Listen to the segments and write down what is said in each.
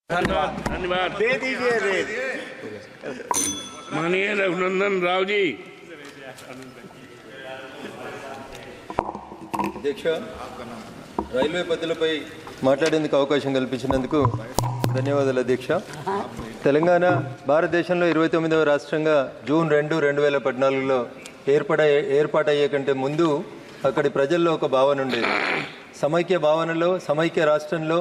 धन्यवाद दे दीजिए माननीय रघुनंदन राव जी। అధ్యక్ష, రైల్వే పద్ధతులపై మాట్లాడేందుకు అవకాశం కల్పించినందుకు ధన్యవాదాలు అధ్యక్ష. తెలంగాణ భారతదేశంలో 29వ రాష్ట్రంగా జూన్ 2, 2014లో ఏర్పాటయ్యే కంటే ముందు అక్కడి ప్రజల్లో ఒక భావన ఉండేది. సమైక్య భావనలో, సమైక్య రాష్ట్రంలో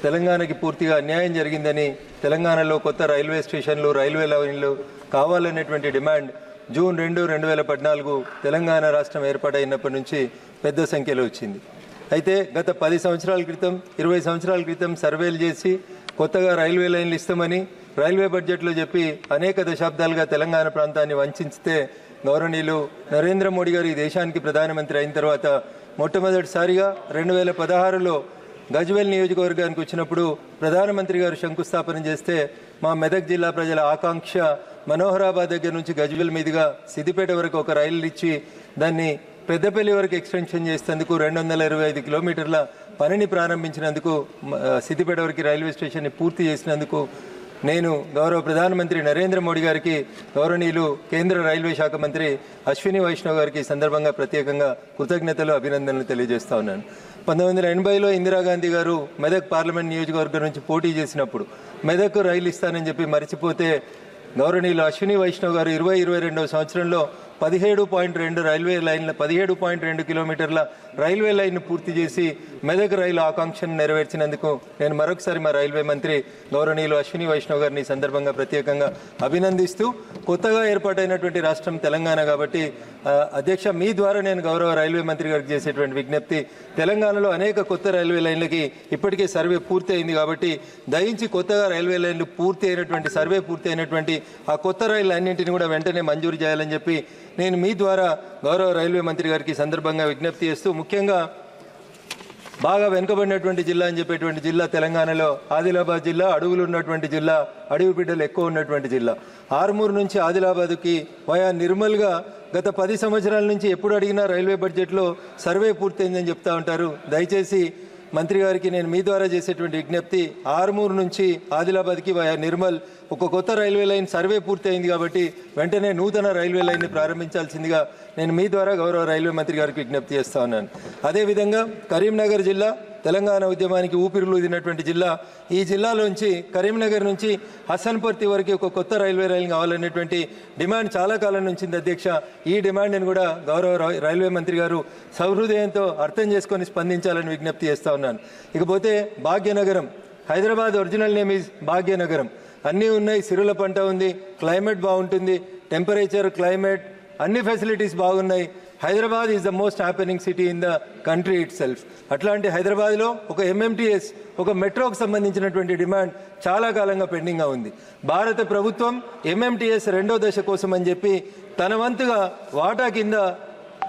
తెలంగాణకి పూర్తిగా అన్యాయం జరిగిందని, తెలంగాణలో కొత్త రైల్వే స్టేషన్లు, రైల్వే లైన్లు కావాలనేటువంటి డిమాండ్ జూన్ 2, 2014 తెలంగాణ రాష్ట్రం ఏర్పాటైనప్పటి నుంచి పెద్ద సంఖ్యలో వచ్చింది. అయితే గత 10 సంవత్సరాల క్రితం, 20 సంవత్సరాల క్రితం సర్వేలు చేసి కొత్తగా రైల్వే లైన్లు ఇస్తామని రైల్వే బడ్జెట్లో చెప్పి అనేక దశాబ్దాలుగా తెలంగాణ ప్రాంతాన్ని వంచితే గౌరవనీయులు నరేంద్ర మోడీ గారు ఈ దేశానికి ప్రధానమంత్రి అయిన తర్వాత మొట్టమొదటిసారిగా 2016లో గజ్వేల్ నియోజకవర్గానికి వచ్చినప్పుడు ప్రధానమంత్రి గారు శంకుస్థాపన చేస్తే మా మెదక్ జిల్లా ప్రజల ఆకాంక్ష మనోహరాబాద్ దగ్గర నుంచి గజ్వేల్ మీదుగా సిద్దిపేట వరకు ఒక రైలు ఇచ్చి దాన్ని పెద్దపల్లి వరకు ఎక్స్టెన్షన్ చేసేందుకు 225 కిలోమీటర్ల పనిని ప్రారంభించినందుకు, సిద్దిపేట వరకు రైల్వే స్టేషన్ని పూర్తి చేసినందుకు నేను గౌరవ ప్రధానమంత్రి నరేంద్ర మోడీ గారికి, గౌరవనీయులు కేంద్ర రైల్వే శాఖ మంత్రి అశ్విని వైష్ణవ్ గారికి సందర్భంగా ప్రత్యేకంగా కృతజ్ఞతలు, అభినందనలు తెలియజేస్తా ఉన్నాను. 1980లో ఇందిరాగాంధీ గారు మెదక్ పార్లమెంట్ నియోజకవర్గం నుంచి పోటీ చేసినప్పుడు మెదక్ రైలు ఇస్తానని చెప్పి మర్చిపోతే గౌరవనీయులు అశ్విని వైష్ణవ్ గారు 2022వ సంవత్సరంలో 17.2 రైల్వే లైన్ల 17.2 కిలోమీటర్ల రైల్వే లైన్ పూర్తి చేసి మెదక్ రైలు ఆకాంక్షను నెరవేర్చినందుకు నేను మరొకసారి మా రైల్వే మంత్రి గౌరవనీయులు అశ్విని వైష్ణవ్ గారిని సందర్భంగా ప్రత్యేకంగా అభినందిస్తూ, కొత్తగా ఏర్పాటైనటువంటి రాష్ట్రం తెలంగాణ కాబట్టి అధ్యక్ష, మీ ద్వారా నేను గౌరవ రైల్వే మంత్రి గారికి చేసేటువంటి విజ్ఞప్తి, తెలంగాణలో అనేక కొత్త రైల్వే లైన్లకి ఇప్పటికే సర్వే పూర్తి అయింది కాబట్టి దయించి కొత్తగా రైల్వే లైన్లు పూర్తి అయినటువంటి, సర్వే పూర్తి అయినటువంటి ఆ కొత్త రైలు అన్నింటినీ కూడా వెంటనే మంజూరు చేయాలని చెప్పి నేను మీ ద్వారా గౌరవ రైల్వే మంత్రి గారికి సందర్భంగా విజ్ఞప్తి చేస్తూ, ముఖ్యంగా బాగా వెనుకబడినటువంటి జిల్లా అని చెప్పేటువంటి జిల్లా తెలంగాణలో ఆదిలాబాద్ జిల్లా, అడవులు ఉన్నటువంటి జిల్లా, అడవి బిడ్డలు ఎక్కువ ఉన్నటువంటి జిల్లా. ఆర్మూరు నుంచి ఆదిలాబాద్కి వయా నిర్మల్గా గత 10 సంవత్సరాల నుంచి ఎప్పుడు అడిగినా రైల్వే బడ్జెట్లో సర్వే పూర్తయిందని చెప్తా ఉంటారు. దయచేసి మంత్రి గారికి నేను మీ ద్వారా చేసేటువంటి విజ్ఞప్తి, ఆర్మూరు నుంచి ఆదిలాబాద్కి వయా నిర్మల్ ఒక కొత్త రైల్వే లైన్ సర్వే పూర్తి అయింది కాబట్టి వెంటనే నూతన రైల్వే లైన్ని ప్రారంభించాల్సిందిగా నేను మీ ద్వారా గౌరవ రైల్వే మంత్రి గారికి విజ్ఞప్తి చేస్తా ఉన్నాను. అదేవిధంగా కరీంనగర్ జిల్లా తెలంగాణ ఉద్యమానికి ఊపిరులూదినటువంటి జిల్లా. ఈ జిల్లాలోంచి కరీంనగర్ నుంచి హసన్పర్తి వరకు ఒక కొత్త రైల్వే లైన్ కావాలనేటువంటి డిమాండ్ చాలా కాలం నుంచి అధ్యక్ష. ఈ డిమాండ్ని కూడా గౌరవ రైల్వే మంత్రి గారు సహృదయంతో అర్థం చేసుకొని స్పందించాలని విజ్ఞప్తి చేస్తా ఉన్నాను. ఇకపోతే Bhagyanagaram, Hyderabad original name is Bhagyanagaram. అన్నీ ఉన్నాయి, సిరుల పంట ఉంది, క్లైమేట్ బాగుంటుంది, టెంపరేచర్, క్లైమేట్ అన్ని ఫెసిలిటీస్ బాగున్నాయి. Hyderabad is the most happening city in the country it self. అట్లాంటి హైదరాబాద్లో ఒక ఎంఎంటీఎస్, ఒక మెట్రోకు సంబంధించినటువంటి డిమాండ్ చాలా కాలంగా పెండింగ్గా ఉంది. భారత ప్రభుత్వం ఎంఎంటీఎస్ 2వ దశ కోసం అని చెప్పి తన వంతుగా వాటా కింద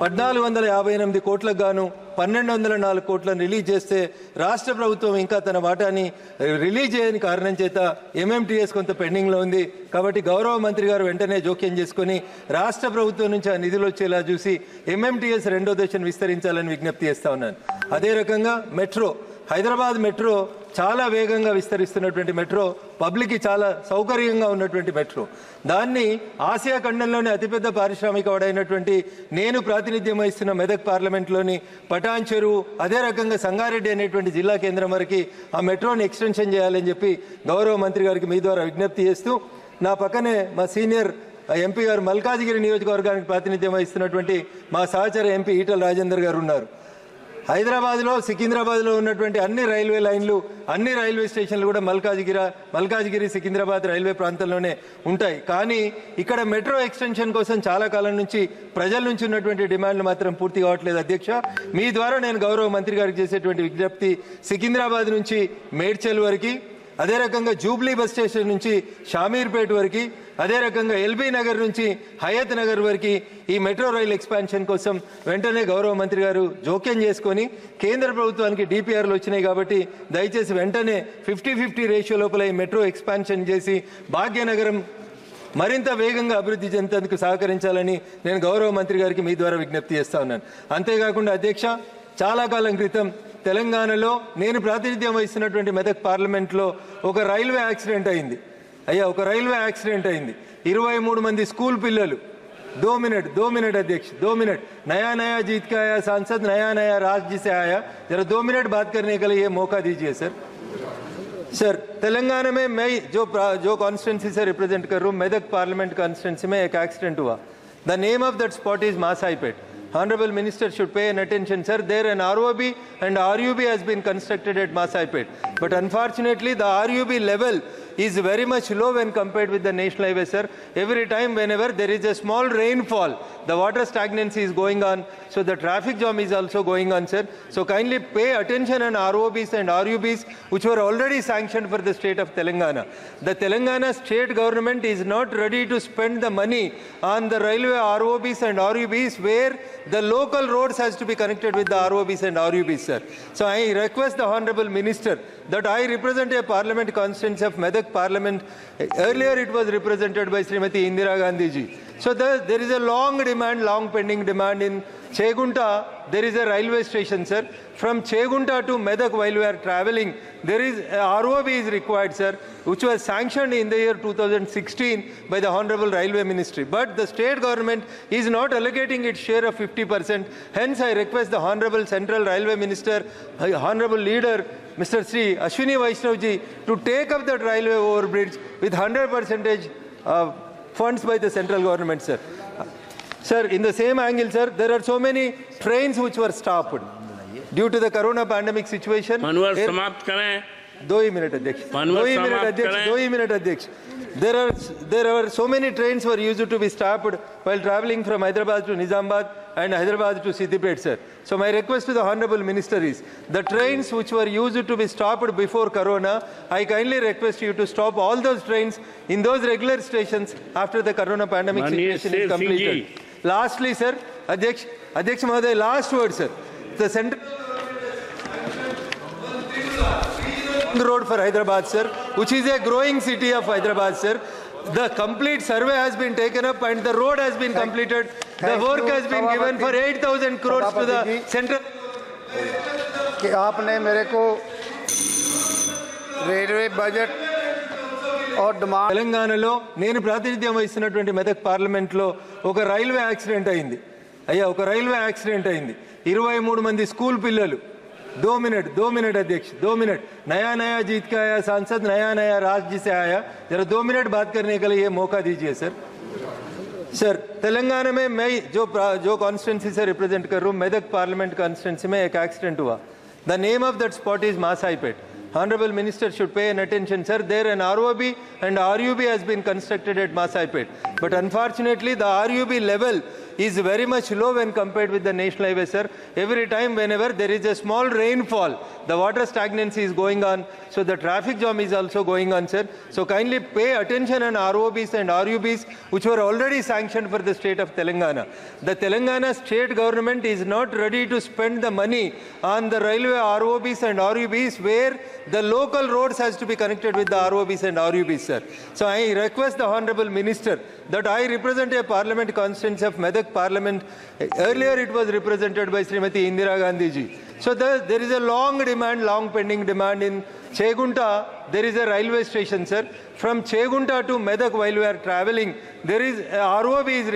1458 కోట్లకు గాను 1204 కోట్లను రిలీజ్ చేస్తే రాష్ట్ర ప్రభుత్వం ఇంకా తన వాటాని రిలీజ్ చేయని కారణం చేత ఎంఎంటీఎస్ కొంత పెండింగ్లో ఉంది. కాబట్టి గౌరవ మంత్రి గారు వెంటనే జోక్యం చేసుకొని రాష్ట్ర ప్రభుత్వం నుంచి ఆ నిధులు వచ్చేలా చూసి ఎంఎంటీఎస్ 2వ దశను విస్తరించాలని విజ్ఞప్తి చేస్తా ఉన్నాను. అదే రకంగా మెట్రో, హైదరాబాద్ మెట్రో చాలా వేగంగా విస్తరిస్తున్నటువంటి మెట్రో, పబ్లిక్కి చాలా సౌకర్యంగా ఉన్నటువంటి మెట్రో. దాన్ని ఆసియా ఖండంలోని అతిపెద్ద పారిశ్రామిక వాడైనటువంటి నేను ప్రాతినిధ్యం వహిస్తున్న మెదక్ పార్లమెంట్లోని పటాన్ చెరువు, అదే రకంగా సంగారెడ్డి అనేటువంటి జిల్లా కేంద్రం వరకు ఆ మెట్రోని ఎక్స్టెన్షన్ చేయాలని చెప్పి గౌరవ మంత్రి గారికి మీ ద్వారా విజ్ఞప్తి చేస్తూ, నా పక్కనే మా సీనియర్ ఎంపీ గారు మల్కాజిగిరి నియోజకవర్గానికి ప్రాతినిధ్యం వహిస్తున్నటువంటి మా సహచర ఎంపీ ఈటల రాజేందర్ గారు ఉన్నారు. హైదరాబాద్లో, సికింద్రాబాద్లో ఉన్నటువంటి అన్ని రైల్వే లైన్లు, అన్ని రైల్వే స్టేషన్లు కూడా మల్కాజిగిరి సికింద్రాబాద్ రైల్వే ప్రాంతంలోనే ఉంటాయి. కానీ ఇక్కడ మెట్రో ఎక్స్టెన్షన్ కోసం చాలా కాలం నుంచి ప్రజల నుంచి ఉన్నటువంటి డిమాండ్లు మాత్రం పూర్తి కావట్లేదు అధ్యక్ష. మీ ద్వారా నేను గౌరవ మంత్రి గారికి చేసేటువంటి విజ్ఞప్తి, సికింద్రాబాద్ నుంచి మేడ్చల్ వరకు, అదే రకంగా జూబ్లీ బస్ స్టేషన్ నుంచి షామీర్పేట వరకు, అదే రకంగా ఎల్బీ నగర్ నుంచి హయత్ నగర్ వరకు ఈ మెట్రో రైల్ ఎక్స్పాన్షన్ కోసం వెంటనే గౌరవ మంత్రి గారు జోక్యం చేసుకొని, కేంద్ర ప్రభుత్వానికి డిపిఆర్లు వచ్చినాయి కాబట్టి దయచేసి వెంటనే 50-50 రేషియో లోపల ఈ మెట్రో ఎక్స్పాన్షన్ చేసి భాగ్యనగరం మరింత వేగంగా అభివృద్ధి చెందేందుకు సహకరించాలని నేను గౌరవ మంత్రి గారికి మీ ద్వారా విజ్ఞప్తి చేస్తా ఉన్నాను. అంతేకాకుండా అధ్యక్ష, చాలా కాలం క్రితం తెలంగాణలో నేను ప్రాతినిధ్యం వహిస్తున్నటువంటి మెదక్ పార్లమెంట్లో ఒక రైల్వే యాక్సిడెంట్ అయింది. అయ్యా, ఒక రైల్వే యాక్సిడెంట్ అయింది. 23 మంది స్కూల్ పిల్లలు. 2 मिनट अध्यक्ष, 2 मिनट. नया नया जीत के आया सांसद, नया नया राज्य से आया, जरा 2 मिनट बात करने के लिए ये मौका दीजिए सर. सर, तेलंगाना में मैं जो कॉन्स्टिट्यूंसी से रिप्रेजेंट कर रहा हूँ, मेदक पार्लियामेंट कॉन्स्टिट्यूंसी में एक एक्सीडेंट हुआ. The name of that spot is Masaipet. Honorable Minister should pay an attention, sir. There an ROB and RUB has been constructed at Masaipet. But unfortunately, the RUB level is very much low when compared with the national highway, sir. Every time, whenever there is a small rainfall, the water stagnancy is going on. So the traffic jam is also going on, sir. So kindly pay attention on ROBs and RUBs, which were already sanctioned for the state of Telangana. The Telangana state government is not ready to spend the money on the railway ROBs and RUBs where the local roads has to be connected with the ROBs and RUBs, sir. So I request the Honorable Minister that I represent a parliament constituency of Medak Parliament. Earlier it was represented by Srimati Indira Gandhi ji. So there is a long pending demand in Chegunta. There is a railway station, sir. From Chegunta to Medak, while we are traveling, there is ROB is required, sir, which was sanctioned in the year 2016 by the Honorable Railway Ministry. But the state government is not allocating its share of 50%. Hence, I request the Honorable Central Railway Minister, Honorable Leader, Mr. Sri Ashwini Vaishnavji, to take up that railway overbridge with 100% funds by the central government, sir. Sir, in the same angle, sir, there are so many trains which were stopped due to the corona pandemic situation. Manwar समाप्त करें. 2 minute अध्यक्ष. 2 minute अध्यक्ष. There are so many trains were used to be stopped while traveling from Hyderabad to Nizamabad and Hyderabad to Siddipet, sir. So my request to the Honorable Minister is, the trains which were used to be stopped before Corona, I kindly request you to stop all those trains in those regular stations after the Corona pandemic situation is completed. Lastly, sir, Adhyaksh Mahoday, last word, sir. The central road for Hyderabad, sir, which is a growing city of Hyderabad, sir. The complete survey has been taken up and the road has been completed. The work has been given for 8,000 crores to the central. कि आपने मेरे को railway budget और demand. తెలంగాణలో నేను ప్రాతినిధ్యం వహిస్తున్నటువంటి మెదక్ పార్లమెంట్లో ఒక రైల్వే యాక్సిడెంట్ అయింది. అయ్యా, ఒక రైల్వే యాక్సిడెంట్ అయింది. 23 మంది స్కూల్ పిల్లలు. 2 मिनट अध्यक्ष, 2 मिनट. नया नया जीत के आया सांसद, नया नया राज्य से आया, जरा 2 मिनट बात करने के लिए ये मौका दीजिए सर. सर, तेलंगाना में मैं जो कॉन्स्टिट्यूंसी से रिप्रेजेंट कर रहा हूँ, मेदक पार्लियामेंट कॉन्स्टिट्यूंसी में एक एक्सीडेंट हुआ. The name of that spot is Masaipet. Honorable Minister should pay an attention, sir. There an ROB and RUB has been constructed at Masaipet. But unfortunately, the RUB level is very much low when compared with the national highway, sir. Every time, whenever there is a small rainfall, the water stagnancy is going on. So the traffic jam is also going on, sir. So kindly pay attention on ROBs and RUBs, which were already sanctioned for the state of Telangana. The Telangana state government is not ready to spend the money on the railway ROBs and RUBs where the local roads has to be connected with the ROBs and RUBs, sir. So I request the Honorable Minister that I represent a parliament constituency of Medak Parliament. Earlier it was represented by Srimati Indira Gandhi ji. So there is a long pending demand in Chegunta. There is a railway station, sir. From Chegunta to Medak, while we are traveling, there is ROB is